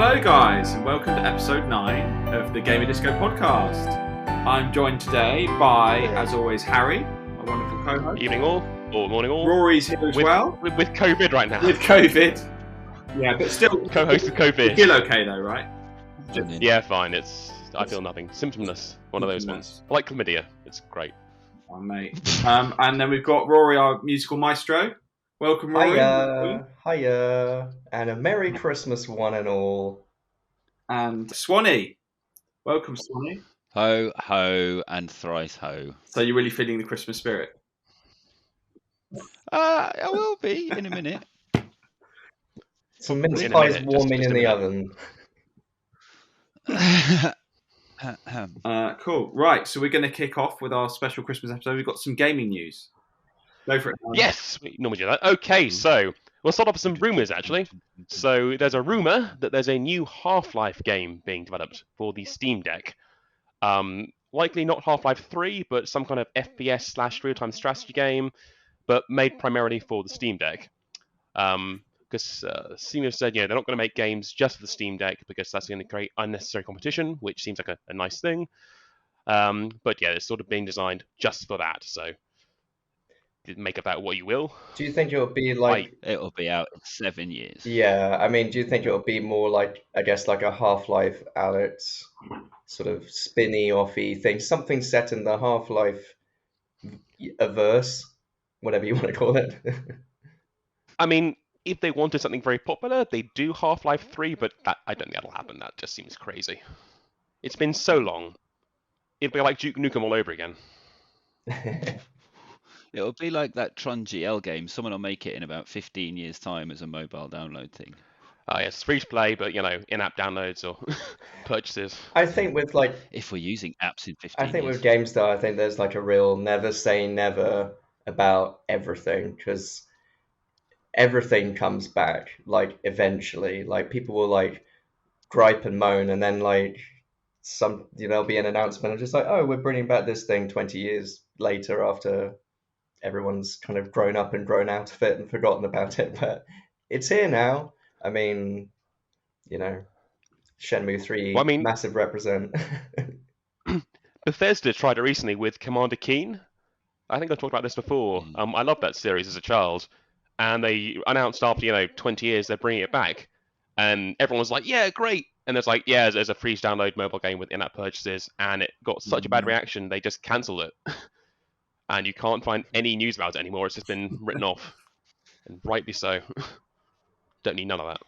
Hello guys, and welcome to episode 9 of the Gamerdisco podcast. I'm joined today by, as always, Harry, my wonderful co-host. Evening all, or morning all. Rory's here as well. With COVID right now. With COVID. Yeah, but still... Co-host with COVID. You feel okay though, right? Yeah, fine. I feel nothing. Symptomless. One of those ones. Like chlamydia. It's great. Oh, mate. And then we've got Rory, our musical maestro. Welcome, Rory. Hiya, and a Merry Christmas, one and all. And Swanee. Welcome, Swanee. Ho, ho, and thrice ho. So you're really feeling the Christmas spirit? I will be in a minute. Some mince pies warming in the oven. Cool. Right, so we're going to kick off with our special Christmas episode. We've got some gaming news. Go for it. Yes, we normally do that. Okay, so we'll start off with some rumours, actually. So there's a rumour that there's a new Half-Life game being developed for the Steam Deck. Likely not Half-Life 3, but some kind of FPS/real-time strategy game, but made primarily for the Steam Deck. Because Steam have said, they're not going to make games just for the Steam Deck because that's going to create unnecessary competition, which seems like a nice thing. But yeah, it's sort of being designed just for that, so make of that what you will. Do you think it'll be like... It'll be out in 7 years. Yeah, I mean, do you think it'll be more like, I guess, like a Half-Life Alyx sort of spinny-offy thing? Something set in the Half-Life averse, whatever you want to call it. I mean, if they wanted something very popular, they do Half-Life 3, but I don't think that'll happen. That just seems crazy. It's been so long. It'll be like Duke Nukem all over again. It'll be like that Tron GL game. Someone will make it in about 15 years' time as a mobile download thing. Yes, free to play, but in-app downloads or purchases. I think with like... If we're using apps in 15 years. I think with Gamestar, I think there's like a real never say never about everything, because everything comes back, like, eventually. Like, people will, like, gripe and moan, and then, like, there'll be an announcement of just like, oh, we're bringing back this thing 20 years later after everyone's kind of grown up and grown out of it and forgotten about it. But it's here now. I mean, Shenmue 3, massive represent. Bethesda tried it recently with Commander Keen. I think I've talked about this before. I loved that series as a child. And they announced after, 20 years, they're bringing it back. And everyone was like, yeah, great. And there's like, yeah, there's a free download mobile game with in-app purchases. And it got such a bad reaction, they just cancelled it. And you can't find any news about it anymore. It's just been written off. And rightly so. Don't need none of that.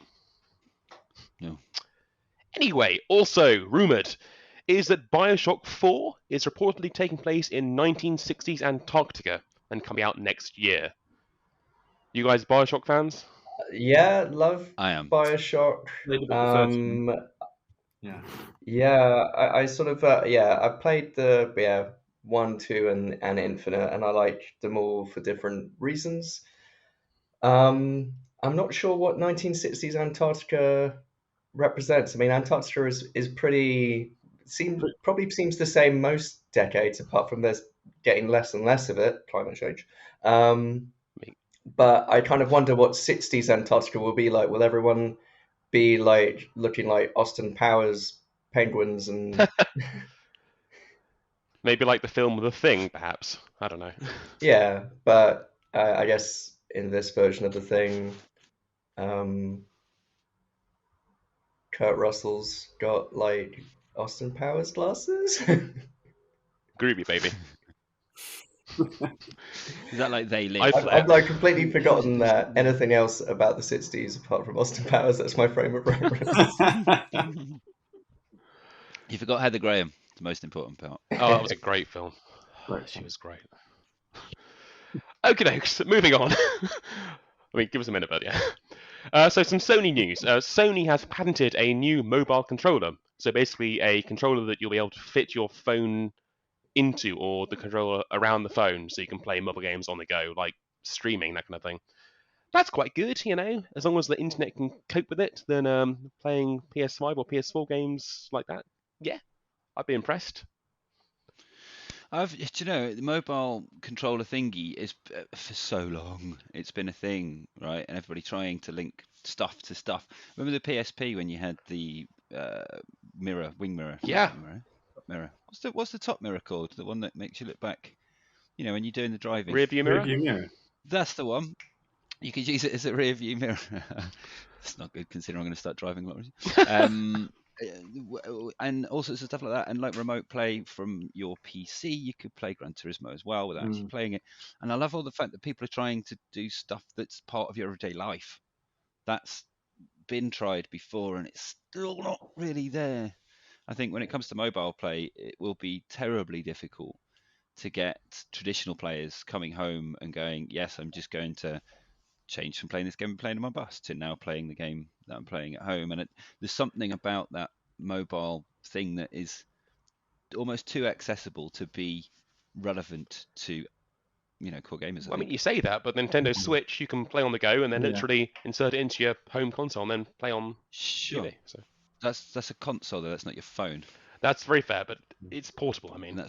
No. Anyway, also rumoured is that Bioshock 4 is reportedly taking place in 1960s Antarctica and coming out next year. You guys Bioshock fans? Yeah, love I am. Bioshock. I sort of I played the 1, 2 and Infinite, and I liked them all for different reasons. I'm not sure what 1960s Antarctica represents. I mean, Antarctica is probably seems the same most decades, apart from there's getting less and less of it, climate change. But I kind of wonder what 60s Antarctica will be like. Will everyone be like looking like Austin Powers penguins and maybe like the film The Thing, perhaps? I don't know. Yeah, but I guess in this version of The Thing, Kurt Russell's got like Austin Powers glasses. Groovy, baby. Is that like They Live? I've like completely forgotten anything else about the 60s apart from Austin Powers. That's my frame of reference. You forgot Heather Graham, the most important part. Oh, that was a great film. She was great. Okay, moving on. Give us a minute, but yeah. So some Sony news. Sony has patented a new mobile controller. So basically a controller that you'll be able to fit your phone into, or the controller around the phone, so you can play mobile games on the go, like streaming, that kind of thing. That's quite good, as long as the internet can cope with it, then playing PS5 or PS4 games like that, yeah, I'd be impressed. Do you know, the mobile controller thingy is for so long. It's been a thing, right? And everybody trying to link stuff to stuff. Remember the PSP when you had the wing mirror? Not Yeah. wing mirror, top mirror. What's the top mirror called? The one that makes you look back. You know, when you're doing the driving. Rear view mirror. Rear view mirror. That's the one. You could use it as a rear view mirror. It's not good considering I'm going to start driving a lot. And all sorts of stuff like that, and like remote play from your PC. You could play Gran Turismo as well without actually playing it. And I love all the fact that people are trying to do stuff that's part of your everyday life. That's been tried before, and it's still not really there. I think when it comes to mobile play, it will be terribly difficult to get traditional players coming home and going, yes, I'm just going to change from playing this game and playing on my bus to now playing the game that I'm playing at home. And there's something about that mobile thing that is almost too accessible to be relevant to, core gamers. Well, I mean, you say that, but Nintendo Switch, you can play on the go and then literally insert it into your home console and then play on TV. So that's a console though. That's not your phone. that's very fair, but it's portable. I mean,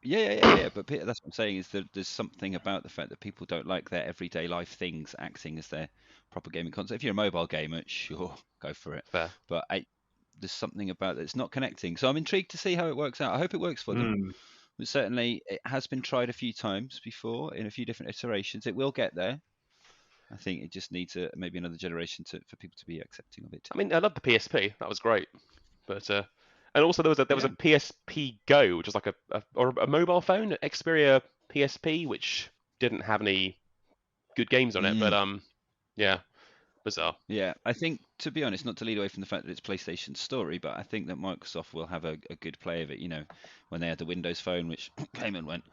Yeah. But Peter, that's what I'm saying is that there's something about the fact that people don't like their everyday life things acting as their proper gaming console. If you're a mobile gamer, sure, go for it. Fair. But there's something about it. It's not connecting. So I'm intrigued to see how it works out. I hope it works for them. But certainly, it has been tried a few times before in a few different iterations. It will get there. I think it just needs maybe another generation for people to be accepting of it. I mean, I love the PSP. That was great. But and also there was a PSP Go, which was like a mobile phone, Xperia PSP, which didn't have any good games on it. But yeah, bizarre. Yeah, I think, to be honest, not to lead away from the fact that it's PlayStation's story, but I think that Microsoft will have a good play of it. When they had the Windows Phone, which came and went.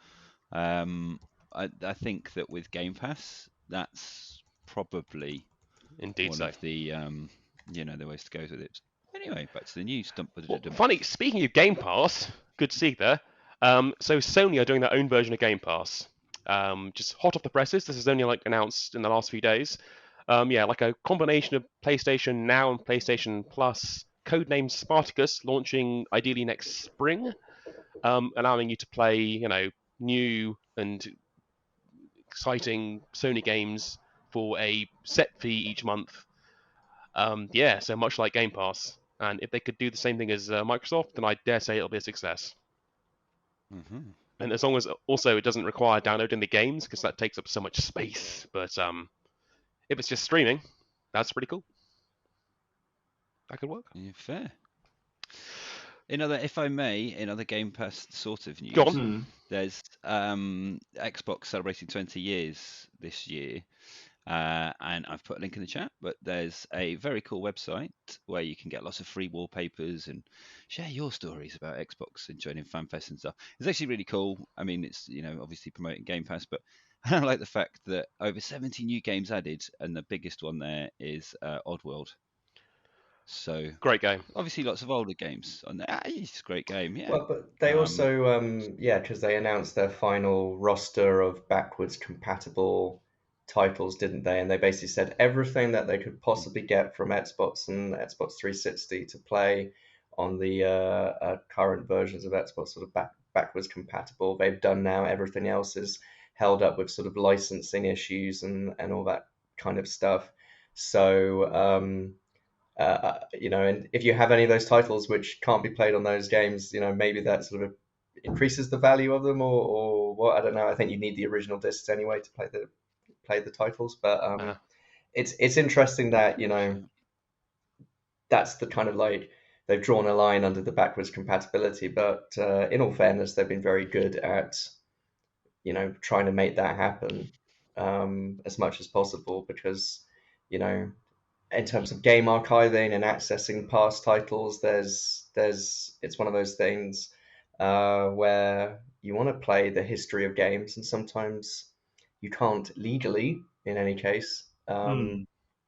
I think that with Game Pass, that's probably Indeed one of the the ways to go with it. Anyway, back to the news. Funny, speaking of Game Pass, good to see you there. So Sony are doing their own version of Game Pass. Just hot off the presses. This is only announced in the last few days. Like a combination of PlayStation Now and PlayStation Plus, codenamed Spartacus, launching ideally next spring, allowing you to play, new and exciting Sony games for a set fee each month. So much like Game Pass. And if they could do the same thing as Microsoft, then I dare say it'll be a success. Mm-hmm. And as long as also it doesn't require downloading the games, because that takes up so much space. But if it's just streaming, that's pretty cool. That could work. Yeah, fair. If I may, in other Game Pass sort of news, Go on. There's Xbox celebrating 20 years this year. And I've put a link in the chat, but there's a very cool website where you can get lots of free wallpapers and share your stories about Xbox and joining FanFest and stuff. It's actually really cool. I mean, it's, obviously promoting Game Pass, but I like the fact that over 70 new games added, and the biggest one there is Oddworld. So great game. Obviously, lots of older games on there. It's a great game, yeah. Well, but they also, because they announced their final roster of backwards compatible titles, didn't they? And they basically said everything that they could possibly get from Xbox and Xbox 360 to play on the current versions of Xbox, sort of backwards compatible. They've done now. Everything else is held up with sort of licensing issues and all that kind of stuff. So, and if you have any of those titles which can't be played on those games, maybe that sort of increases the value of them or what, I don't know. I think you need the original discs anyway to play the titles, but it's interesting that that's the kind of they've drawn a line under the backwards compatibility, but in all fairness, they've been very good at trying to make that happen as much as possible, because in terms of game archiving and accessing past titles, it's one of those things where you want to play the history of games, and sometimes you can't legally, in any case,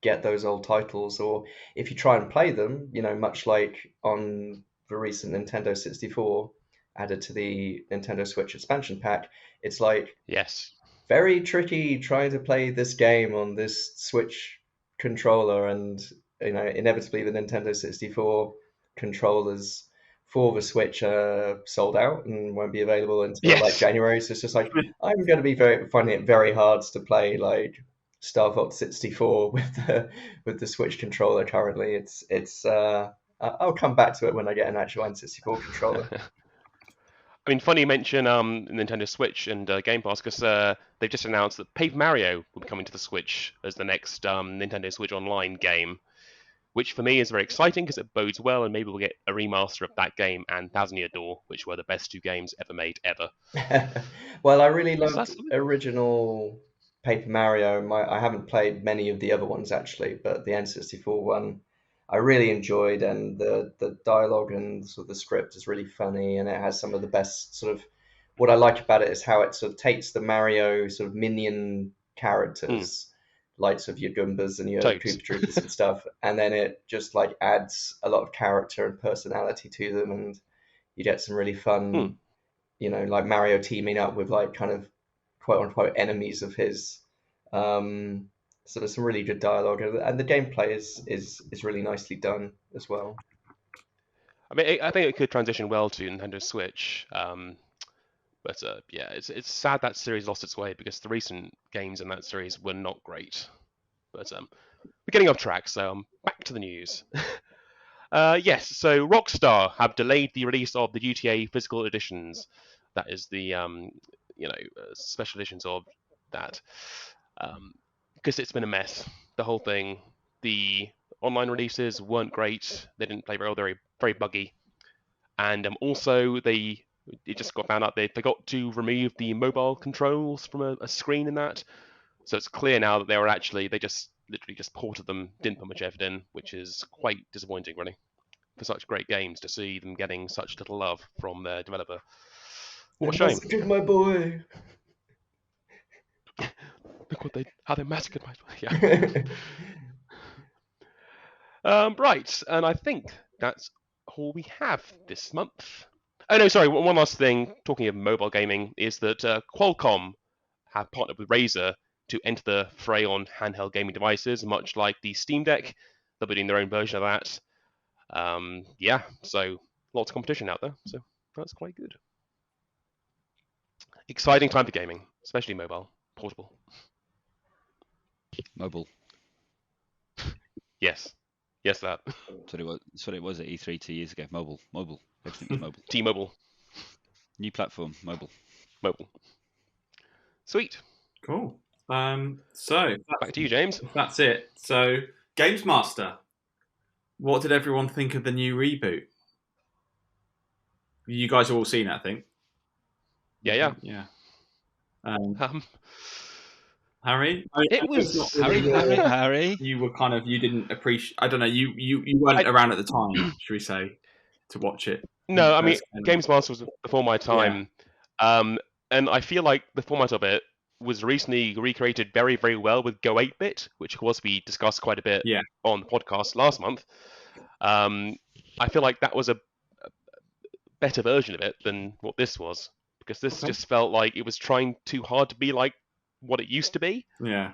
get those old titles, or if you try and play them, much like on the recent Nintendo 64 added to the Nintendo Switch expansion pack, it's yes, very tricky trying to play this game on this Switch controller, and inevitably the Nintendo 64 controllers for the Switch are sold out and won't be available until like Yes. January. So it's just like I'm going to be finding it very hard to play like Star Fox 64 with the Switch controller currently. I'll come back to it when I get an actual N64 controller. I mean, funny you mention Nintendo Switch and Game Pass, because they've just announced that Paper Mario will be coming to the Switch as the next Nintendo Switch Online game, which for me is very exciting because it bodes well, and maybe we'll get a remaster of that game and Thousand Year Door, which were the best 2 games ever made, ever. Well, I really So loved that's- original Paper Mario. I haven't played many of the other ones actually, but the N64 one I really enjoyed, and the dialogue and sort of the script is really funny, and it has some of the best sort of. What I like about it is how it sort of takes the Mario sort of minion characters, like sort of your Goombas and your Toads. Koopa Troopas and stuff, and then it just like adds a lot of character and personality to them, and you get some really fun, like Mario teaming up with like kind of quote unquote enemies of his. So there's some really good dialogue, and the gameplay is really nicely done as well. I mean, I think it could transition well to Nintendo Switch. But yeah, it's sad that series lost its way because the recent games in that series were not great. But we're getting off track, so back to the news. Yes, so Rockstar have delayed the release of the GTA physical editions. That is the special editions of that, because it's been a mess. The whole thing, the online releases weren't great. They didn't play very well. They're very buggy, and also it just got found out they forgot to remove the mobile controls from a screen in that. So it's clear now that they just literally just ported them, didn't put much effort in, which is quite disappointing, really, for such great games to see them getting such little love from their developer. What a shame! Massacred my boy. Look how they massacred my boy. Yeah. Right, and I think that's all we have this month. Oh no, sorry. One last thing. Talking of mobile gaming, is that Qualcomm have partnered with Razer to enter the fray on handheld gaming devices, much like the Steam Deck. They'll be doing their own version of that. Yeah, so lots of competition out there. So that's quite good. Exciting time for gaming, especially mobile, portable. Mobile. Yes, that. That's what it was at E3 2 years ago. Mobile. Everything was mobile. T-Mobile. New platform. Mobile. Sweet. Cool. So Back to you, James. That's it. So, Gamesmaster, what did everyone think of the new reboot? You guys have all seen it, I think. Yeah. Harry? It was Harry. You were you didn't appreciate. I don't know. You weren't around at the time, should we say, to watch it? No, I mean, Gamesmaster was before my time, and I feel like the format of it was recently recreated very, very well with Go 8-bit, which of course we discussed quite a bit on the podcast last month. I feel like that was a better version of it than what this was, because this just felt like it was trying too hard to be like what it used to be. Yeah.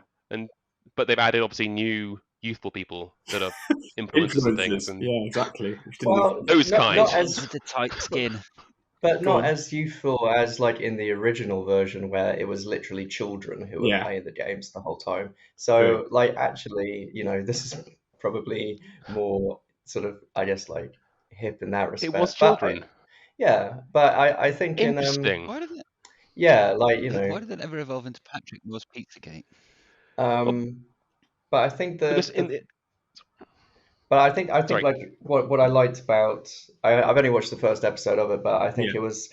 But they've added obviously new youthful people that are influencers and things. And yeah, exactly. Well, those kinds. Not as With the tight skin. But not as youthful as like in the original version where it was literally children who were playing the games the whole time. So like actually, this is probably more sort of, I guess, like hip in that respect. It was children. But I think interesting. Why did it? Yeah, like Why did it ever evolve into Patrick Moore's Pizzagate? But I think Sorry. I think like what I liked about I've only watched the first episode of it, but I think it was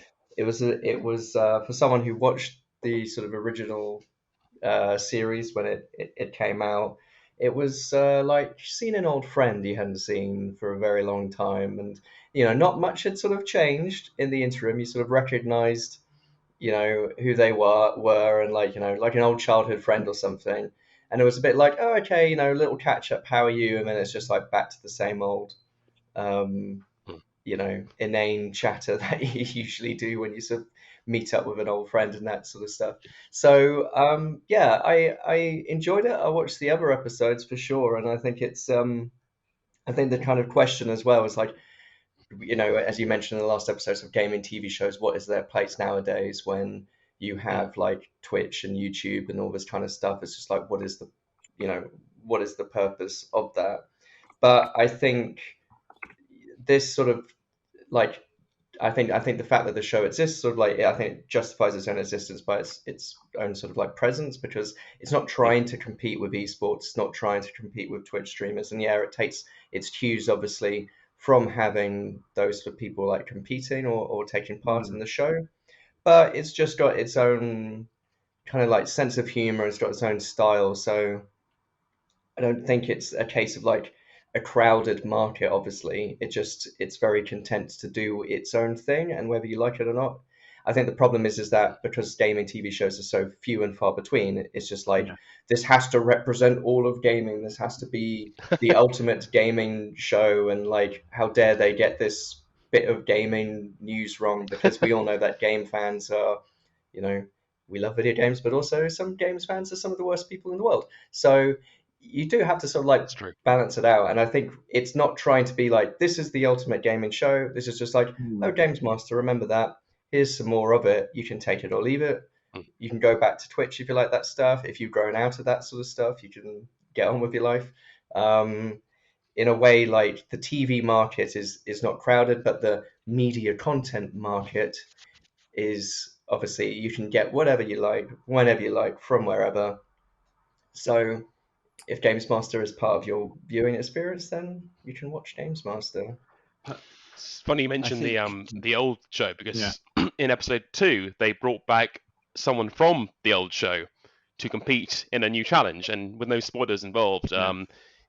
for someone who watched the sort of original series when it came out. It was like seeing an old friend you hadn't seen for a very long time, and not much had sort of changed in the interim. You sort of recognized who they were, and like an old childhood friend or something. And it was a bit like, oh, okay, little catch up. How are you? And then it's just like back to the same old, inane chatter that you usually do when you sort of meet up with an old friend and that sort of stuff. So, I enjoyed it. I watched the other episodes for sure, and I think it's, I think the kind of question as well is like, you know, as you mentioned in the last episodes of gaming TV shows, what is their place nowadays when you have like Twitch and YouTube and all this kind of stuff? It's just like, what is the purpose of that? But I think this sort of like, I think the fact that the show exists sort of like, I think it justifies its own existence by its own sort of like presence, because it's not trying to compete with esports, it's not trying to compete with Twitch streamers, and yeah, it takes its cues obviously from having those for people like competing or taking part in the show, but it's just got its own kind of like sense of humor, it's got its own style, so I don't think it's a case of like a crowded market. Obviously, it's very content to do its own thing, and whether you like it or not. I think the problem is that because gaming TV shows are so few and far between, it's just like this has to represent all of gaming. This has to be the ultimate gaming show, and like how dare they get this bit of gaming news wrong? Because we all know that game fans are, you know, we love video games, but also some games fans are some of the worst people in the world. So you do have to sort of like balance it out. And I think it's not trying to be like, this is the ultimate gaming show. This is just like, oh, Gamesmaster, remember that. Here's some more of it. You can take it or leave it. You can go back to Twitch if you like that stuff. If you've grown out of that sort of stuff, you can get on with your life. In a way, like the TV market is not crowded, but the media content market is obviously, you can get whatever you like, whenever you like, from wherever. So if Gamesmaster is part of your viewing experience, then you can watch Gamesmaster. It's funny you mentioned the old show, because in episode 2 they brought back someone from the old show to compete in a new challenge, and with no spoilers involved.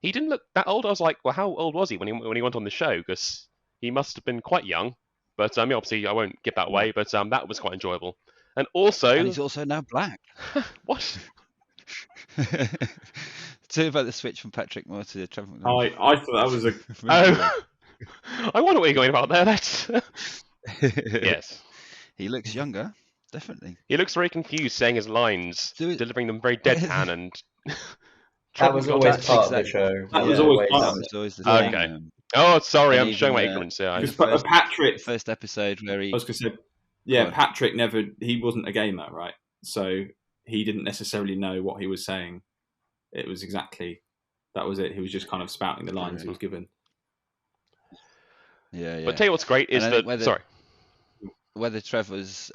He didn't look that old. I was like, well, how old was he when he went on the show? Because he must have been quite young. But obviously I won't give that away. But that was quite enjoyable. And also, and he's also now black. What? Tell me about the switch from Patrick Moore to Trevor. I thought that was a. I wonder what you're going about there. That's yes. He looks younger, definitely. He looks very confused, saying his lines, delivering them very deadpan, and that was always part of the show. That was always the thing. Okay. Oh, sorry, I'm showing my ignorance here. Patrick, first episode where he. I was going to say, yeah, Patrick he wasn't a gamer, right? So he didn't necessarily know what he was saying. It was that was it. He was just kind of spouting the lines he was given. Yeah. But tell you what's great is that whether Trevor's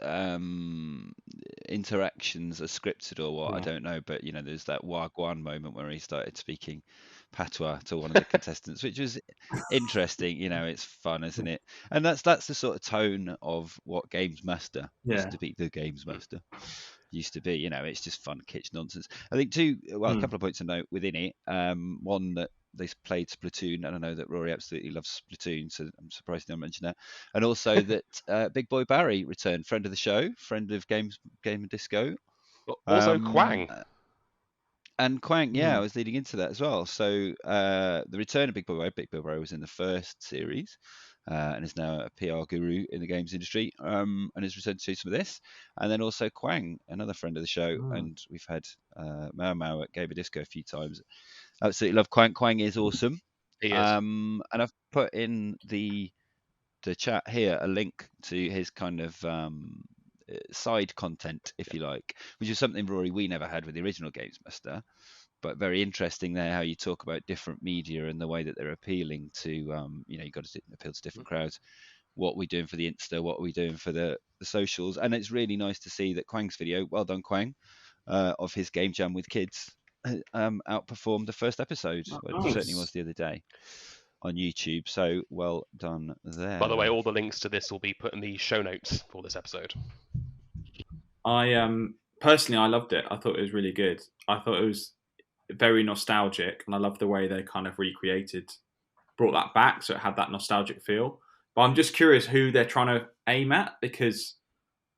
interactions are scripted or what, I don't know. But there's that Wagwan moment where he started speaking patois to one of the contestants, which was interesting. It's fun, isn't it? And that's the sort of tone of what Gamesmaster used to be. The Gamesmaster used to be. It's just fun kitsch nonsense. I think a couple of points to note within it. One, that they played Splatoon, and I know that Rory absolutely loves Splatoon, so I'm surprised he didn't mention that. And also that Big Boy Barry returned, friend of the show, friend of Gamerdisco. Also Quang. And Quang, I was leading into that as well. So the return of Big Boy Barry was in the first series, and is now a PR guru in the games industry, and has returned to do some of this. And then also Quang, another friend of the show, and we've had Mao at Gamerdisco a few times. Absolutely love Quang. Quang is awesome. He is. And I've put in the chat here a link to his kind of side content, if you like, which is something, Rory, we never had with the original Gamesmaster, but very interesting there, how you talk about different media and the way that they're appealing to, you've got to appeal to different crowds. What are we doing for the Insta? What are we doing for the socials? And it's really nice to see that Quang's video, well done, Quang, of his game jam with kids, outperformed the first episode. It certainly was the other day on YouTube. So well done there. By the way, all the links to this will be put in the show notes for this episode. I personally, I loved it. I thought it was really good. I thought it was very nostalgic, and I love the way they kind of brought that back, so it had that nostalgic feel. But I'm just curious who they're trying to aim at, because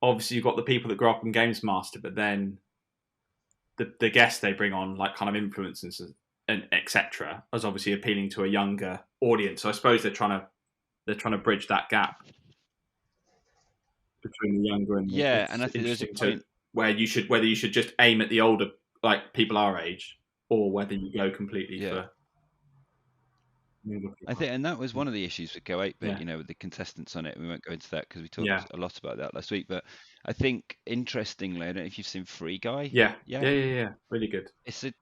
obviously you've got the people that grew up in Gamesmaster, but then the guests they bring on, like kind of influencers and etc., is obviously appealing to a younger audience. So I suppose they're trying to bridge that gap between the younger and and I think there's a point whether you should just aim at the older, like people our age, or whether you go completely for. I think, and that was one of the issues with Go 8-bit, Yeah. you know, with the contestants on it. We won't go into that because we talked Yeah. a lot about that last week. But I think, interestingly, I don't know if you've seen Free Guy. Yeah. Yeah. Yeah. Really good. It's a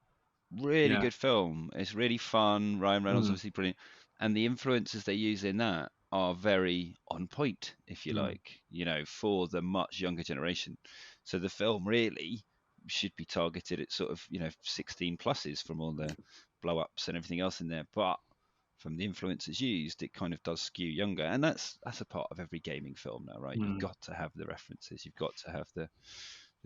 really Yeah. good film. It's really fun. Ryan Reynolds Mm. obviously brilliant, and the influences they use in that are very on point, if you like, you know, for the much younger generation. So the film really should be targeted at sort of, you know, 16 pluses from all the blow ups and everything else in there, but from the influences used, it kind of does skew younger, and that's a part of every gaming film now, right? You've got to have the references, you've got to have the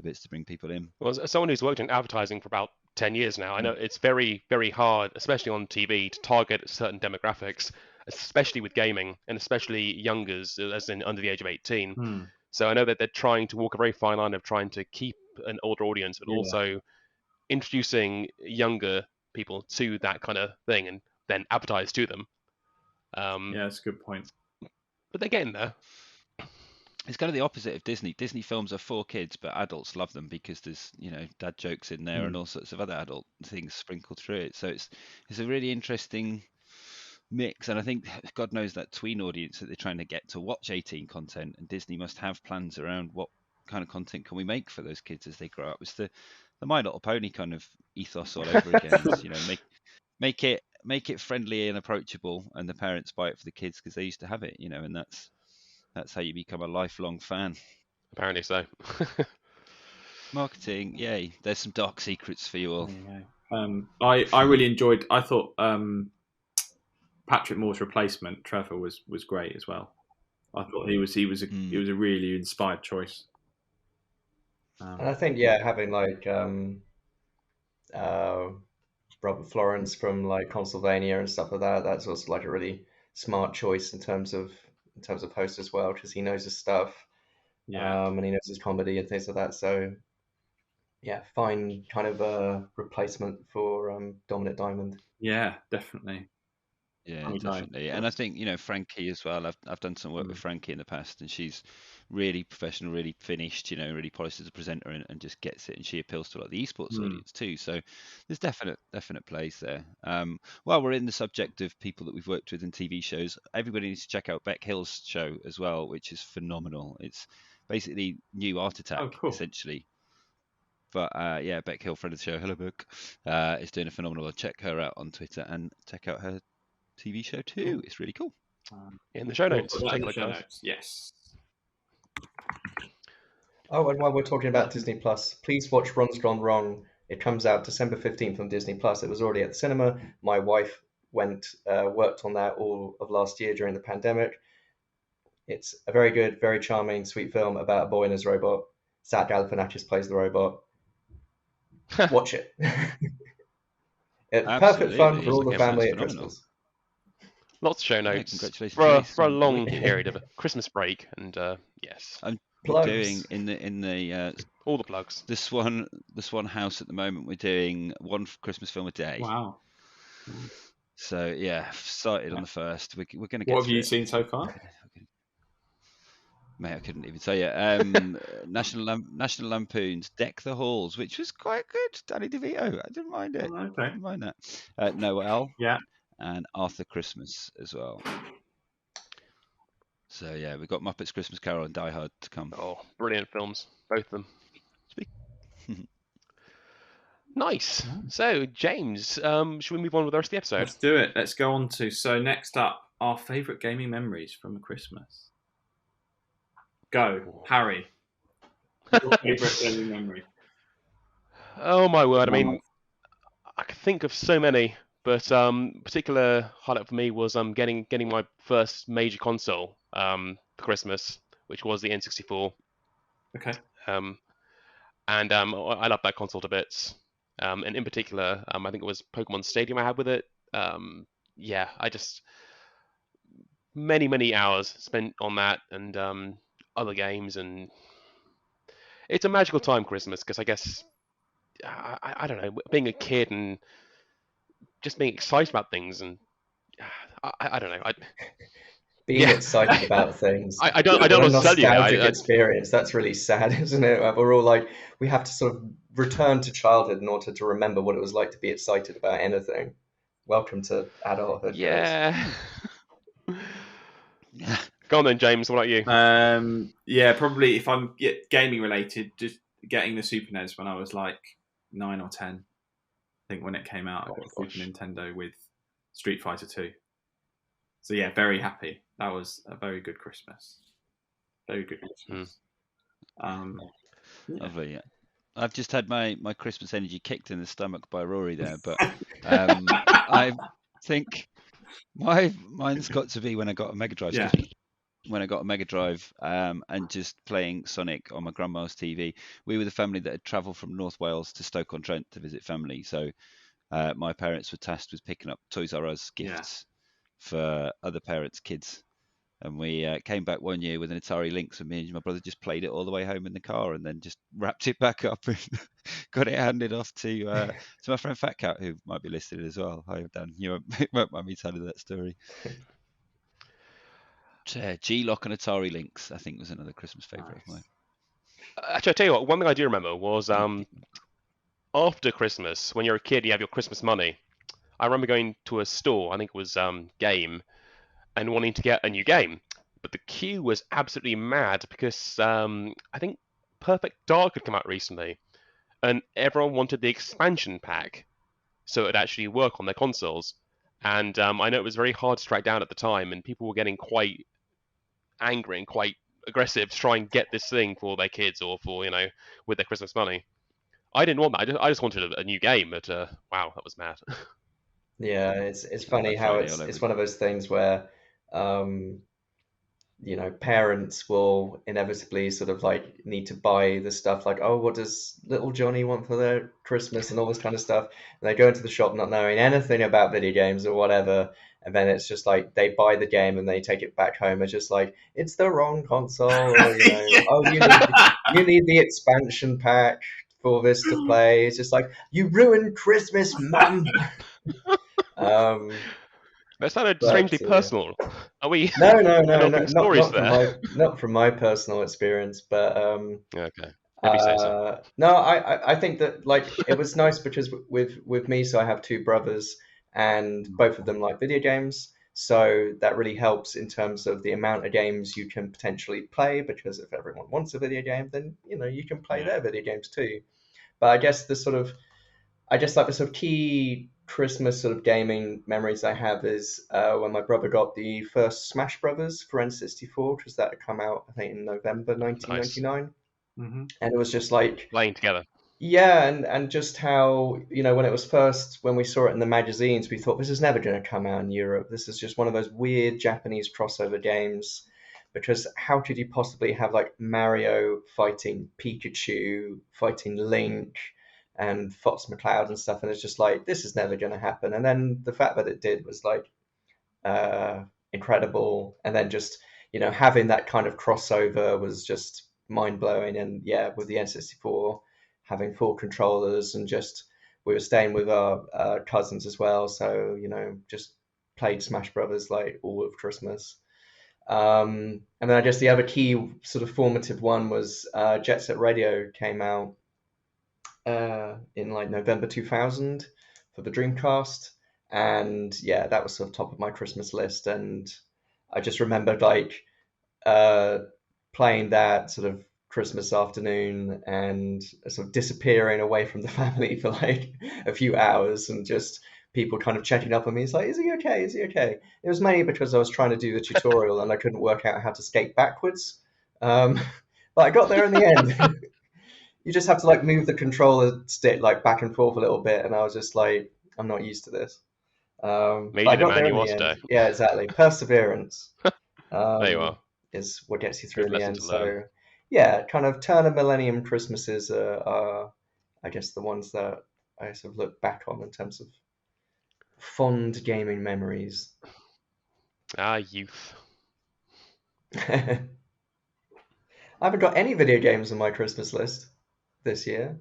bits to bring people in. Well, as someone who's worked in advertising for about 10 years now, I know it's very, very hard, especially on TV, to target certain demographics, especially with gaming, and especially youngers, as in under the age of 18. So I know that they're trying to walk a very fine line of trying to keep an older audience, but also introducing younger people to that kind of thing and then advertise to them. Yeah, that's a good point. But they're getting there. It's kind of the opposite of Disney. Disney films are for kids, but adults love them because there's, you know, dad jokes in there and all sorts of other adult things sprinkled through it. So it's a really interesting mix, and I think God knows that tween audience that they're trying to get to watch 18 content, and Disney must have plans around what kind of content can we make for those kids as they grow up. It's the My Little Pony kind of ethos all over again. It's, you know, make it friendly and approachable, and the parents buy it for the kids because they used to have it, you know, and that's how you become a lifelong fan. Apparently so. Marketing, yay! There's some dark secrets for you all. I really enjoyed. I thought Patrick Moore's replacement, Trevor, was great as well. I thought he was a really inspired choice. And I think having like Robert Florence from like Pennsylvania and stuff like that, that's also like a really smart choice in terms of host as well, because he knows his stuff, and he knows his comedy and things like that. So fine kind of a replacement for Dominic Diamond. Yeah, definitely. Yeah, definitely. And I think, you know, Frankie as well. I've done some work with Frankie in the past, and she's really professional, really finished, you know, really polished as a presenter, and just gets it. And she appeals to a lot of the esports audience too. So there's definite place there. While we're in the subject of people that we've worked with in TV shows, everybody needs to check out Beck Hill's show as well, which is phenomenal. It's basically new Art Attack, essentially. But Beck Hill, friend of the show, hello Beck, is doing a phenomenal. Check her out on Twitter and check out her TV show too. It's really cool. In the show notes. Take a look, show guys. notes. Yes. Oh, and while we're talking about Disney Plus, please watch Ron's Gone Wrong. It comes out December 15th on Disney Plus. It was already at the cinema. My wife worked on that all of last year during the pandemic. It's a very good, very charming, sweet film about a boy and his robot. Zach Galifianakis plays the robot. Watch it. It's perfect fun for all the family at Christmas. Lots of show notes. Congratulations for a long period of a Christmas break, and yes. We're doing in the all the plugs. The Swan House at the moment. We're doing one Christmas film a day. Wow. So started on the first. We're going to get. What have you seen so far? Mate, I couldn't even tell you. National Lampoon's Deck the Halls, which was quite good. Danny DeVito, I didn't mind it. Oh, okay. I didn't mind that. Noel. Yeah. And Arthur Christmas as well. So we've got Muppets Christmas Carol and Die Hard to come. Oh, brilliant films, both of them. Nice. So, James, should we move on with the rest of the episode? Let's do it. Let's go on to. So next up, our favourite gaming memories from Christmas. Go, Harry. Your favourite gaming memory? Oh my word! I mean, I can think of so many, but particular highlight for me was getting my first major console for Christmas, which was the N64. Okay. And I love that console to bits. And in particular, I think it was Pokemon Stadium I had with it. I just many hours spent on that and other games, and it's a magical time, Christmas, because I guess I don't know, being a kid and just being excited about things, and I don't know. Being excited about things. I don't know what to tell you. Nostalgic experience. That's really sad, isn't it? We're all like, we have to sort of return to childhood in order to remember what it was like to be excited about anything. welcome to adulthood, guys. Yeah. Go on then, James. What about you? Yeah, probably if I'm gaming related, just getting the Super NES when I was like 9 or 10. I think when it came out, I got the Super Nintendo with Street Fighter 2. So yeah, very happy. That was a very good Christmas. Very good Christmas. Yeah. Lovely. Yeah. I've just had my Christmas energy kicked in the stomach by Rory there, but I think mine's got to be when I got a Mega Drive. Yeah. When I got a Mega Drive and just playing Sonic on my grandma's TV. We were the family that had travelled from North Wales to Stoke-on-Trent to visit family. So my parents were tasked with picking up Toys R Us gifts for other parents' kids. And we came back one year with an Atari Lynx, and me and my brother just played it all the way home in the car, and then just wrapped it back up and got it handed off to my friend Fat Cat, who might be listed as well. Hi, Dan. You won't mind me telling that story. G-Lock and Atari Lynx, I think, was another Christmas favourite of mine. Actually, I tell you what, one thing I do remember was after Christmas, when you're a kid, you have your Christmas money. I remember going to a store, I think it was Game, and wanting to get a new game. But the queue was absolutely mad because I think Perfect Dark had come out recently, and everyone wanted the expansion pack so it would actually work on their consoles. And I know it was very hard to track down at the time, and people were getting quite angry and quite aggressive to try and get this thing for their kids or for, with their Christmas money. I didn't want that. I just wanted a new game, but wow, that was mad. Yeah, it's funny how it's one of those things where parents will inevitably sort of like need to buy the stuff like, oh, what does little Johnny want for their Christmas and all this kind of stuff. And they go into the shop not knowing anything about video games or whatever. And then it's just like they buy the game and they take it back home. It's just like, it's the wrong console. Or, oh, you need the expansion pack for this to play. It's just like, you ruined Christmas, Mum. That sounded strangely personal. Are we? No, not from my personal experience, but okay. Maybe say so. No, I think that like it was nice because with me, so I have two brothers, and both of them like video games, so that really helps in terms of the amount of games you can potentially play. Because if everyone wants a video game, then you can play their video games too. But I guess the sort of key Christmas sort of gaming memories I have is when my brother got the first Smash Brothers for N64, because that had come out I think in November 1999. Nice. Mm-hmm. And it was just like playing together. Yeah, and just how when we saw it in the magazines, we thought this is never going to come out in Europe. This is just one of those weird Japanese crossover games. Because how could you possibly have like Mario fighting Pikachu, fighting Link, and Fox McCloud and stuff, and it's just like, this is never going to happen. And then the fact that it did was like incredible, and then just having that kind of crossover was just mind-blowing. And yeah, with the N64 having 4 controllers, and just we were staying with our cousins as well, so just played Smash Brothers like all of Christmas. And then I guess the other key sort of formative one was Jet Set Radio came out in like November 2000 for the Dreamcast, and yeah, that was sort of top of my Christmas list. And I just remembered like playing that sort of Christmas afternoon and sort of disappearing away from the family for like a few hours, and just people kind of checking up on me. It's like, is he okay? Is he okay? It was mainly because I was trying to do the tutorial and I couldn't work out how to skate backwards. But I got there in the end. You just have to like move the controller stick like back and forth a little bit, and I was just like, I'm not used to this. Maybe the man you was today. Yeah, exactly. Perseverance. There you are. Is what gets you through in the end. So yeah, kind of turn of millennium Christmases are I guess the ones that I sort of look back on in terms of fond gaming memories. Youth. I haven't got any video games on my Christmas list this year.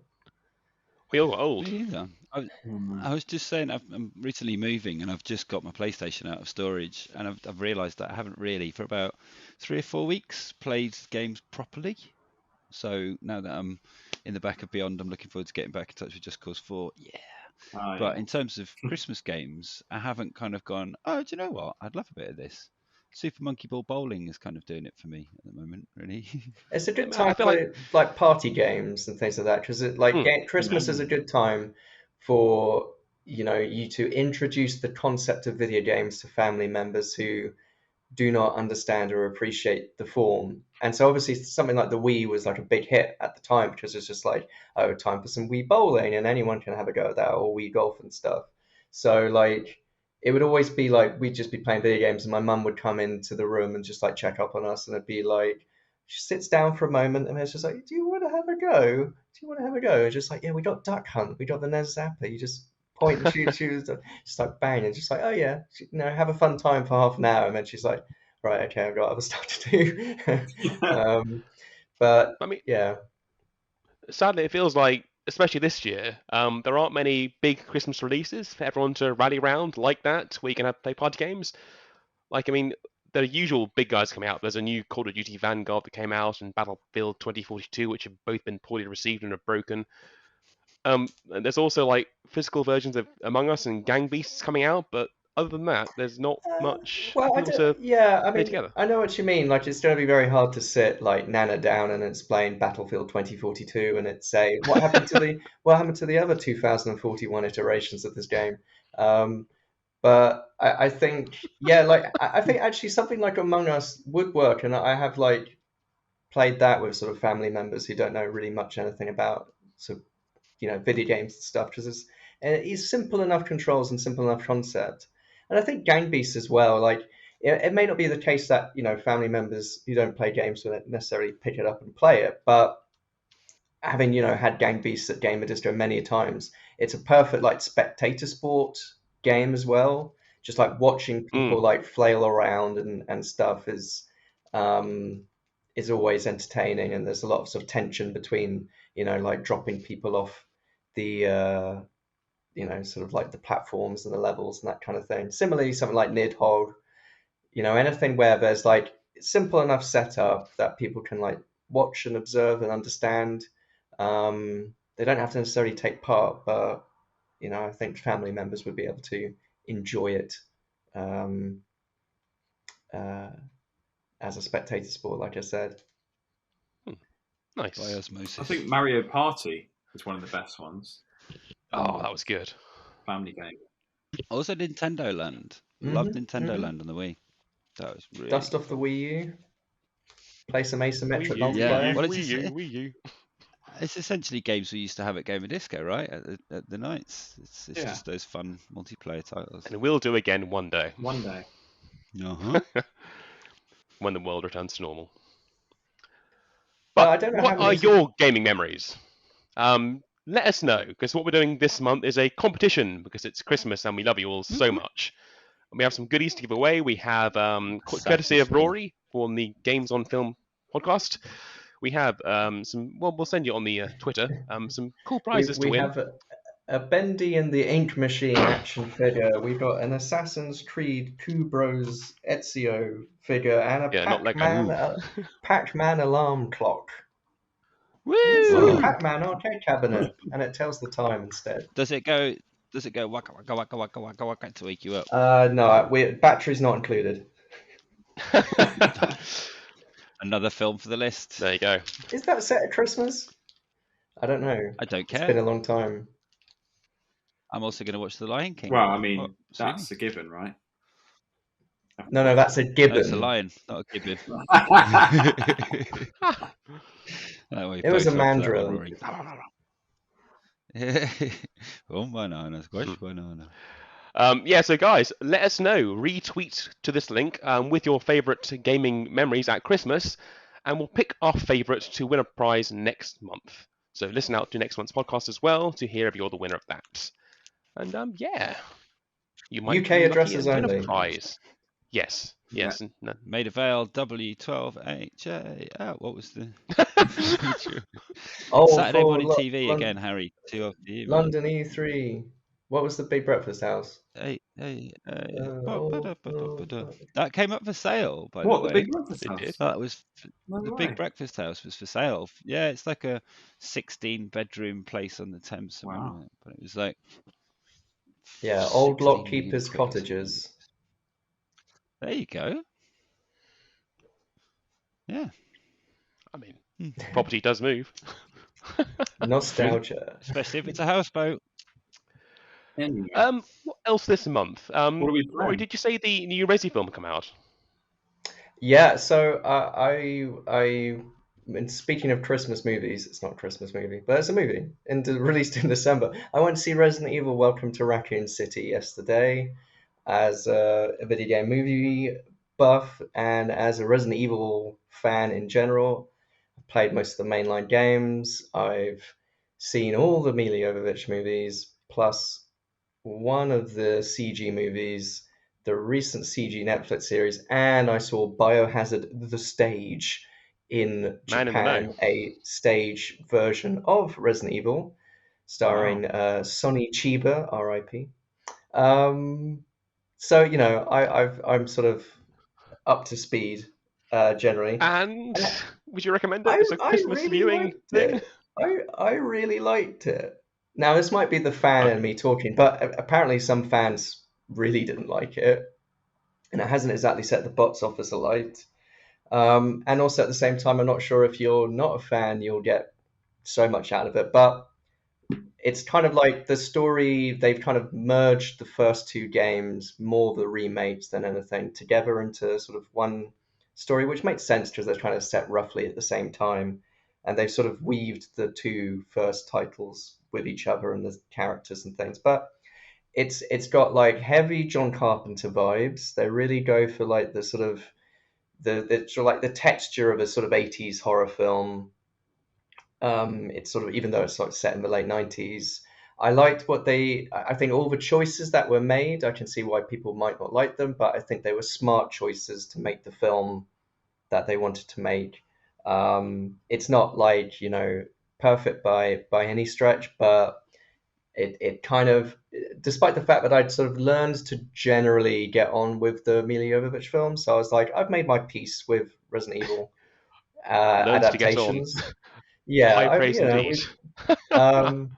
We all got old. Me either. I was just saying, I'm recently moving, and I've just got my PlayStation out of storage, and I've realised that I haven't really, for about 3 or 4 weeks, played games properly. So now that I'm in the back of Beyond, I'm looking forward to getting back in touch with Just Cause 4. Yeah. Oh, But yeah. in terms of Christmas games, I haven't kind of gone, oh, do you know what? I'd love a bit of this. Super Monkey Ball Bowling is kind of doing it for me at the moment, really. It's a good I time feel for like party games and things like that because Christmas is a good time for you to introduce the concept of video games to family members who do not understand or appreciate the form. And so obviously something like the Wii was like a big hit at the time because it's just like, oh, time for some Wii bowling and anyone can have a go at that, or Wii golf and stuff. So like it would always be like we'd just be playing video games and my mum would come into the room and just like check up on us and it'd be like she sits down for a moment and it's just like, do you want to have a go? Do you want to have a go? And just like, yeah, we got Duck Hunt, we got the NES Zapper. You just point and shoot, just like bang, and just like, oh yeah, have a fun time for half an hour. And then she's like, right, okay, I've got other stuff to do. But I mean, yeah, sadly, it feels like, especially this year, there aren't many big Christmas releases for everyone to rally around like that, where you can play party games. Like, I mean, the usual big guys coming out. There's a new Call of Duty Vanguard that came out, and Battlefield 2042, which have both been poorly received and are broken. And there's also like physical versions of Among Us and Gang Beasts coming out, but other than that, there's not much for well, people to yeah, I play mean, together. I know what you mean. Like, it's going to be very hard to sit like Nana down and explain Battlefield 2042 and it's say what happened to the other 2041 iterations of this game. But I think, yeah, like I think actually something like Among Us would work, and I have like played that with sort of family members who don't know really much anything about sort of video games and stuff because it's simple enough controls and simple enough concept. And I think Gang Beasts as well. Like it may not be the case that family members who don't play games will necessarily pick it up and play it, but having had Gang Beasts at Gamerdisco many times, it's a perfect like spectator sport game as well. Just like watching people like flail around and stuff is always entertaining, and there's a lot of sort of tension between like dropping people off the sort of like the platforms and the levels and that kind of thing. Similarly, something like Nidhogg, anything where there's like simple enough setup that people can like watch and observe and understand. They don't have to necessarily take part, but I think family members would be able to enjoy it as a spectator sport, like I said. Nice. By osmosis. I think Mario Party is one of the best ones. Oh, that was good. Family game. Also, Nintendo Land. Loved Nintendo Land on the Wii. That was really Dust off the Wii U. Play some asymmetric Wii U, multiplayer. Well, Wii U. it's essentially games we used to have at Gamerdisco, right? At the nights. It's just those fun multiplayer titles. And we'll do again one day. One day. Uh-huh. When the world returns to normal. Well, But I don't know what how are many- your gaming memories? Let us know, because what we're doing this month is a competition, because it's Christmas and we love you all so much. And we have some goodies to give away. We have, courtesy of Rory, from the Games on Film podcast, we have we'll send you on the Twitter, some cool prizes to we win. have a Bendy and the Ink Machine action figure. We've got an Assassin's Creed Kubro's Ezio figure and a Pac-Man alarm clock. Woo! It's a Pac-Man arcade cabinet, and it tells the time instead. Does it go waka waka waka waka waka waka to wake you up? No, battery's not included. Another film for the list. There you go. Is that set at Christmas? I don't know. I don't care. It's been a long time. I'm also going to watch The Lion King. Well, I mean, Oh, that's a given, right? No, that's a no, gibbon. it's a lion, not a gibbon. It was a mandrill. Oh, banana, squash banana. So guys, let us know. Retweet to this link with your favourite gaming memories at Christmas, and we'll pick our favourite to win a prize next month. So listen out to next month's podcast as well to hear if you're the winner of that. And you might UK be lucky addresses and win only. a prize. Yes. And no. Maida Vale W12HA. Oh, what was the Saturday for morning TV again, Harry? 2 of the London E3. What was the Big Breakfast House? That came up for sale, by What, the the way. Big Breakfast House? That was No the way. Big Breakfast House was for sale. Yeah, it's like a 16-bedroom place on the Thames. Wow. But it was like Yeah, old 16 million lockkeepers' critics. cottages. There you go. Yeah. I mean, property does move. Nostalgia. Especially if it's a houseboat. Anyway, What else this month? what are we Rory, playing? did you say the new Resi film come out? Yeah, so and speaking of Christmas movies, it's not a Christmas movie, but it's a movie released in December. I went to see Resident Evil Welcome to Raccoon City yesterday as a video game movie buff and as a Resident Evil fan in general. I've played most of the mainline games. I've seen all the Mila Jovovich movies, plus one of the CG movies, the recent CG Netflix series, and I saw Biohazard the stage in Man in the know. Japan, a stage version of Resident Evil, starring Sonny Chiba, R.I.P. So I'm sort of up to speed generally. And And would you recommend it? It's a I Christmas really viewing liked thing. it. I really liked it. Now, this might be the fan in Okay. me talking, but apparently some fans really didn't like it, and it hasn't exactly set the box office alight. And also at the same time, I'm not sure if you're not a fan, you'll get so much out of it. But it's kind of like the story, they've kind of merged the first two games, more the remakes than anything, together into sort of one story, which makes sense because they're kind of set roughly at the same time. And they've sort of weaved the two first titles with each other and the characters and things. But it's got like heavy John Carpenter vibes. They really go for like the sort of the sort of like the texture of a sort of 80s horror film. It's sort of, even though it's sort of set in the late 90s, I liked I think all the choices that were made, I can see why people might not like them, but I think they were smart choices to make the film that they wanted to make. It's not like, perfect by any stretch, but it kind of, despite the fact that I'd sort of learned to generally get on with the Mila Jovovich films, so I was like, I've made my peace with Resident Evil Learns to get on. adaptations. Yeah, High praise indeed. um,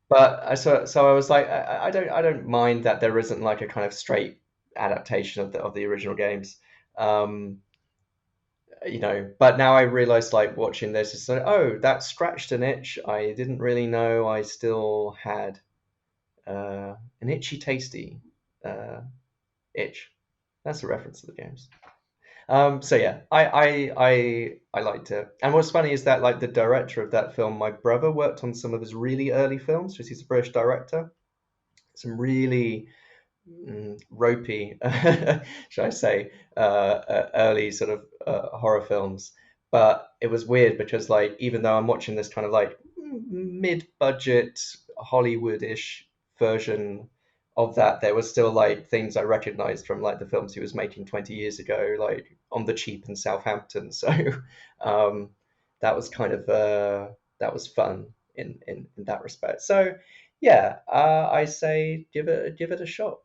but so I was like, I don't mind that there isn't like a kind of straight adaptation of the original games. But now I realized, like, watching this, it's like, oh, that scratched an itch I didn't really know I still had, an itchy tasty itch. That's a reference to the games. So yeah, I liked it. And what's funny is that, like, the director of that film, my brother worked on some of his really early films because he's a British director. Some really ropey, should I say, early sort of horror films. But it was weird because, like, even though I'm watching this kind of like mid-budget Hollywood-ish version of that, there was still like things I recognized from like the films he was making 20 years ago, like On the Cheap in Southampton. So um, that was kind of that was fun in that respect. So yeah, I say give it a shot.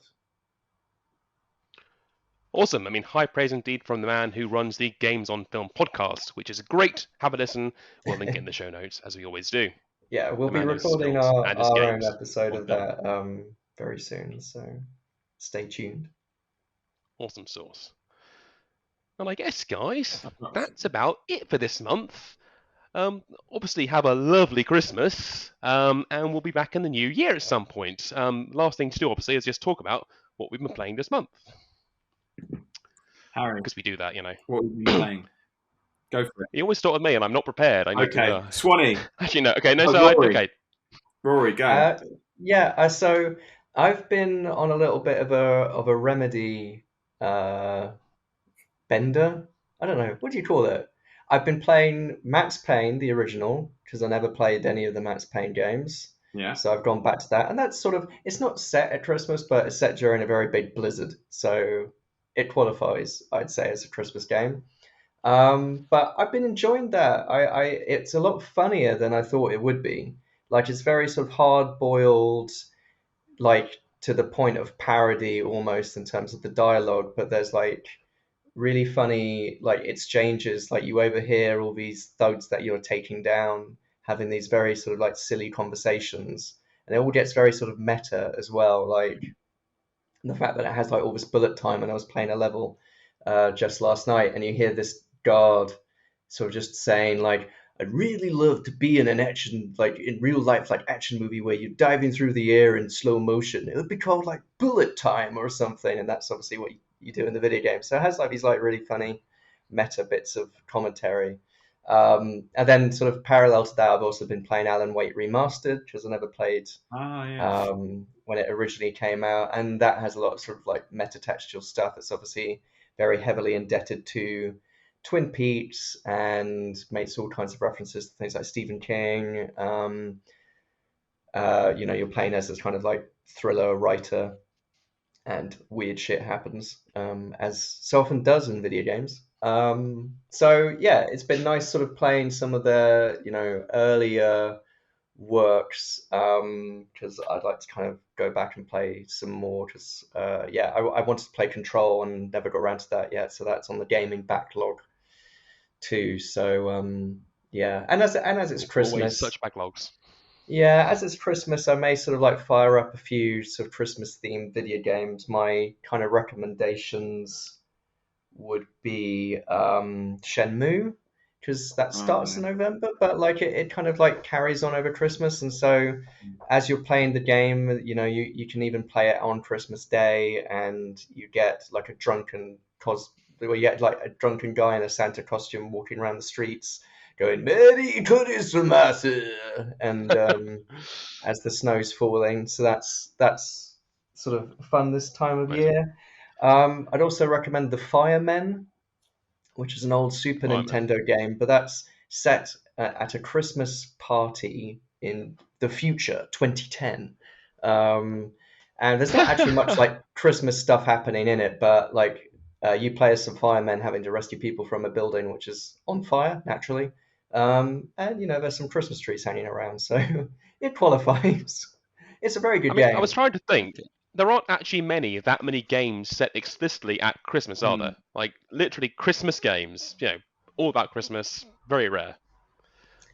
Awesome. I mean, high praise indeed from the man who runs the Games on Film podcast, which is great. Have a listen. We'll link it in the show notes, as we always do. Yeah, we'll The be man knows recording films and his our own games episode on of film. that very soon, so stay tuned. Awesome sauce. And I guess, guys, that's about it for this month. Obviously, have a lovely Christmas, and we'll be back in the new year at some point. Last thing to do, obviously, is just talk about what we've been playing this month. Harry, Because we do that, you know. what have you been playing? Go for it. You always start with me, and I'm not prepared. I need Okay, to. Swanee. Actually, no. Okay, no. Oh, So, Rory. okay. Rory, go. So I've been on a little bit of a Remedy bender. I don't know, what do you call it? I've been playing Max Payne, the original, because I never played any of the Max Payne games. Yeah. So I've gone back to that, and that's sort of, it's not set at Christmas, but it's set during a very big blizzard, so it qualifies, I'd say, as a Christmas game. But I've been enjoying that. It's a lot funnier than I thought it would be. Like, it's very sort of hard boiled, like to the point of parody almost in terms of the dialogue. But there's like really funny like exchanges. Like, you overhear all these thugs that you're taking down having these very sort of like silly conversations, and it all gets very sort of meta as well. Like the fact that it has like all this bullet time, and I was playing a level just last night, and you hear this guard sort of just saying like, I'd really love to be in an action, like in real life, like action movie where you're diving through the air in slow motion. It would be called like bullet time or something, and that's obviously what you do in the video game. So it has like these like really funny meta bits of commentary. And then sort of parallel to that, I've also been playing Alan Wake Remastered, because I never played when it originally came out, and that has a lot of sort of like metatextual stuff. It's obviously very heavily indebted to Twin Peaks and makes all kinds of references to things like Stephen King. You're playing as this kind of like thriller writer, and weird shit happens, as so often does in video games. So yeah, it's been nice sort of playing some of the earlier works, because I'd like to kind of go back and play some more, because I wanted to play Control and never got around to that yet, so that's on the gaming backlog too. So and as it's Christmas, Always such backlogs. Yeah, as it's Christmas, I may sort of like fire up a few sort of Christmas themed video games. My kind of recommendations would be Shenmue, because that starts in November, but like it kind of like carries on over Christmas, and so as you're playing the game, you can even play it on Christmas Day, and you get like a drunken guy in a Santa costume walking around the streets going Merry Christmas, and as the snow's falling. So that's sort of fun this time of year. I'd also recommend the Firemen, which is an old Super Nintendo game, but that's set at a Christmas party in the future, 2010. And there's not actually much like Christmas stuff happening in it, but like you play as some firemen having to rescue people from a building which is on fire, naturally. And there's some Christmas trees hanging around, so it qualifies. It's a very good game. I was trying to think. There aren't actually that many games set explicitly at Christmas, are there? Like literally Christmas games, all about Christmas, very rare.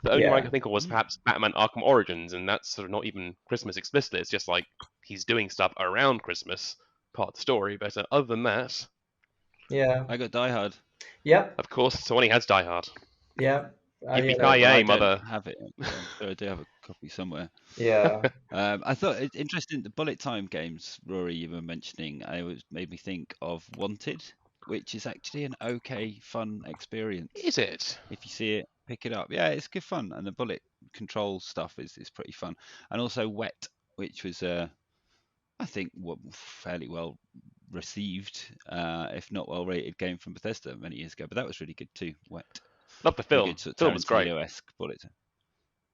The only one I can think of was perhaps Batman Arkham Origins, and that's sort of not even Christmas explicitly. It's just like he's doing stuff around Christmas, part of the story. But other than that, I got Die Hard. Yep. Of course, Sony has Die Hard. Yeah. Yippee-ki-yay, mother! Have it. I do have a copy somewhere. Yeah. I thought it interesting, the bullet time games, Rory, you were mentioning. Made me think of Wanted, which is actually an okay, fun experience. Is it? If you see it, pick it up. Yeah, it's good fun, and the bullet control stuff is pretty fun. And also Wet, which was I think fairly well received, if not well rated, game from Bethesda many years ago. But that was really good too. Wet. Love the film. The film was great. Bullet.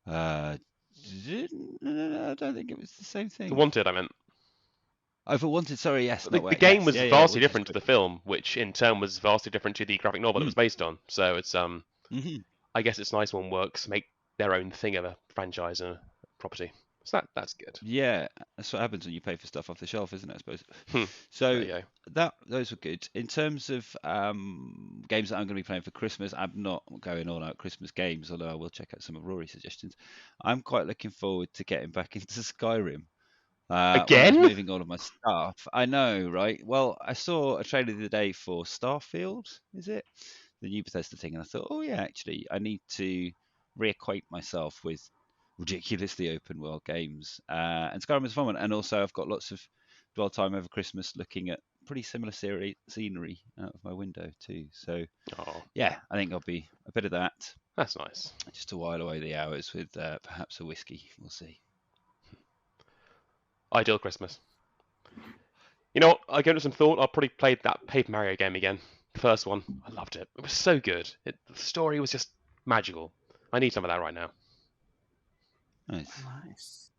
I don't think it was the same thing. The Wanted, I meant. Oh, for Wanted, sorry, yes. The game was vastly different to the film, which in turn was vastly different to the graphic novel it was based on. So it's I guess it's nice when works make their own thing of a franchise and a property. So that's good. Yeah, that's what happens when you pay for stuff off the shelf, isn't it? I suppose. So those were good. In terms of games that I'm going to be playing for Christmas, I'm not going all out Christmas games, although I will check out some of Rory's suggestions. I'm quite looking forward to getting back into Skyrim. Again? Moving all of my stuff. I know, right? Well, I saw a trailer the other day for Starfield, is it? The new Bethesda thing, and I thought, oh yeah, actually, I need to reacquaint myself with ridiculously open world games, and Skyrim is a fun one. And also I've got lots of dwell time over Christmas looking at pretty similar scenery out of my window too. So yeah, I think I'll be a bit of that. That's nice. Just to while away the hours with perhaps a whiskey. We'll see. Ideal Christmas. You know what? I gave it some thought. I'll probably play that Paper Mario game again. The first one. I loved it. It was so good. The story was just magical. I need some of that right now. Nice.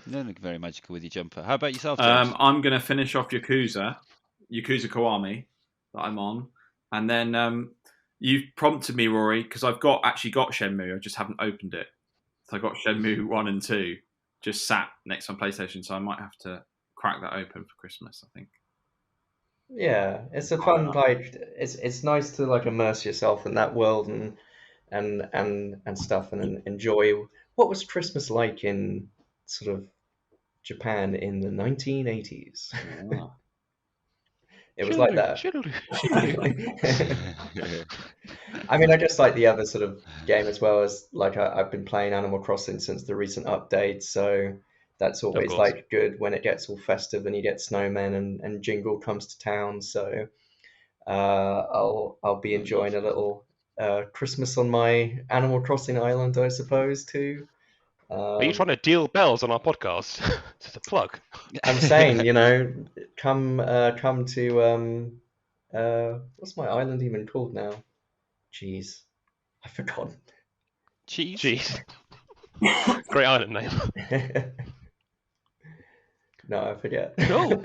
You don't look very magical with your jumper. How about yourself, James? I'm going to finish off Yakuza Kiwami that I'm on. And then you've prompted me, Rory, because I've actually got Shenmue. I just haven't opened it. So I got Shenmue 1 and 2 just sat next to my PlayStation. So I might have to crack that open for Christmas, I think. Yeah, it's a fun, it's nice to like immerse yourself in that world and stuff, and enjoy what was Christmas like in sort of Japan in the 1980s. Ah. It was like that. I mean, I just like the other sort of game as well as like I've been playing Animal Crossing since the recent update, so that's always course. like good when it gets all festive and you get snowmen and Jingle comes to town. So I'll be enjoying a little Christmas on my Animal Crossing island, I suppose, too. Are you trying to deal bells on our podcast? Just a plug. I'm saying, you know, come to what's my island even called now? Jeez, I forgot. Cheese. Jeez. Great island name. No, I forget. Cool.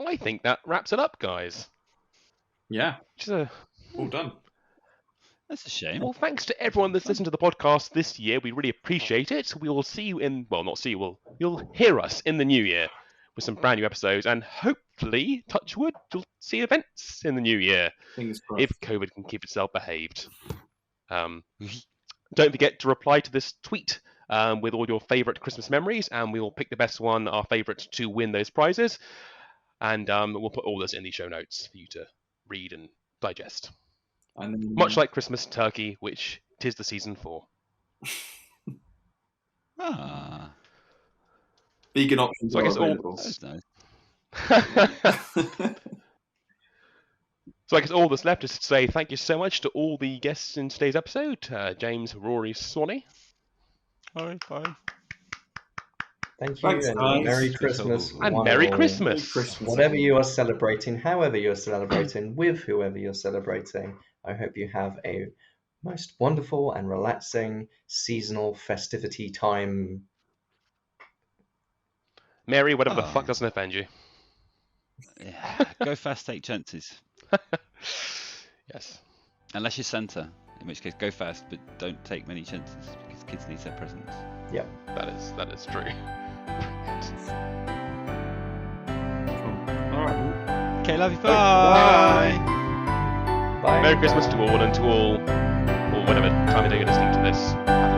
I think that wraps it up, guys. Yeah, Which is all done. That's a shame. well, thanks to everyone that's listened to the podcast this year. We really appreciate it. We will see you in, well, not see you, you'll hear us in the new year with some brand new episodes, and hopefully, touch wood, you'll see events in the new year Fingers crossed. if COVID can keep itself behaved. Don't forget to reply to this tweet with all your favourite Christmas memories, and we will pick the best one, our favourite, to win those prizes. And we'll put all this in the show notes for you to read and digest. And then, Much like Christmas turkey, which 'tis the season for. Ah, vegan options So I are guess all- available. that's nice. So I guess all that's left is to say thank you so much to all the guests in today's episode. James, Rory, Swanee. Bye. Thank you, Thanks, and guys. Merry Christmas. And one Merry all. Christmas. Merry Christmas. Whatever you are celebrating, however you're celebrating, with whoever you're celebrating, I hope you have a most wonderful and relaxing seasonal festivity time. Mary, whatever the Oh. fuck doesn't offend you. Yeah, go fast, take chances. Yes. Unless you're Santa, in which case go fast, but don't take many chances because kids need their presents. That is true. All right. Okay, love you. Bye. Bye. Merry Christmas to all, and to all, or whatever time of day you're listening to this.